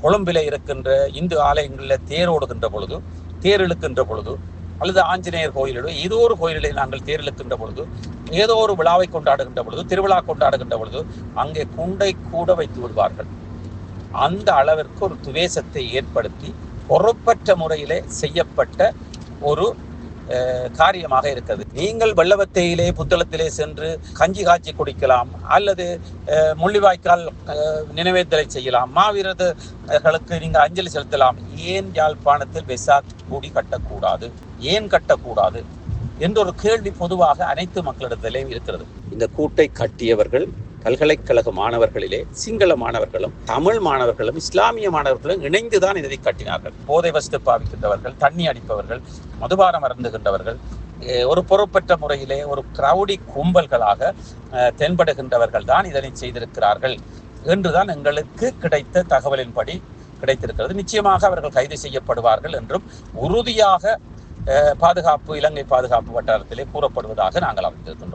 கொழும்பிலே இருக்கின்ற இந்து ஆலயங்களில் தேர் ஓடுகின்ற பொழுது, தேர் இழுக்கின்ற பொழுது, அல்லது ஆஞ்சநேயர் கோயிலிலோ ஏதோ ஒரு கோயிலிலே நாங்கள் தேர் இழுக்கின்ற பொழுது, ஏதோ ஒரு விழாவை கொண்டாடுகின்ற பொழுது, திருவிழா கொண்டாடுகின்ற பொழுது அங்கே குண்டை கூட வைத்து விடுவார்கள். அந்த அளவிற்கு ஒரு துவேஷத்தை ஏற்படுத்தி பொறுப்பற்ற முறையிலே செய்யப்பட்ட ஒரு காரியமாக இருக்கிறது. நீங்கள் வெள்ளவத்தையிலே புத்தளத்திலே சென்று கஞ்சி காய்ச்சி குடிக்கலாம், அல்லது முள்ளிவாய்க்கால் நினைவேந்தலை செய்யலாம், மாவீரர்களுக்கு நீங்கள் அஞ்சலி செலுத்தலாம். ஏன் யாழ்ப்பாணத்தில் வெசாக் கூடி கட்டக்கூடாது, ஏன் கட்டக்கூடாது என்ற ஒரு கேள்வி பொதுவாக அனைத்து மக்களிடத்திலேயும் இருக்கிறது. இந்த கூட்டை கட்டியவர்கள் பல்கலைக்கழக மாணவர்களிலே சிங்கள மாணவர்களும் தமிழ் மாணவர்களும் இஸ்லாமிய மாணவர்களும் இணைந்துதான் இதை கட்டினார்கள். போதை வஸ்து பாவிக்கின்றவர்கள், தண்ணி அடிப்பவர்கள், மதுபானம் அருந்துகின்றவர்கள், ஒரு பொறுப்பற்ற முறையிலே ஒரு கிரவுடி கும்பல்களாக தென்படுகின்றவர்கள் தான் இதனை செய்திருக்கிறார்கள் என்றுதான் எங்களுக்கு கிடைத்த தகவலின்படி கிடைத்திருக்கிறது. நிச்சயமாக அவர்கள் கைது செய்யப்படுவார்கள் என்றும் உறுதியாக இலங்கை பாதுகாப்பு வட்டாரத்திலே கூறப்படுவதாக நாங்கள் அறிந்திருக்கின்றோம்.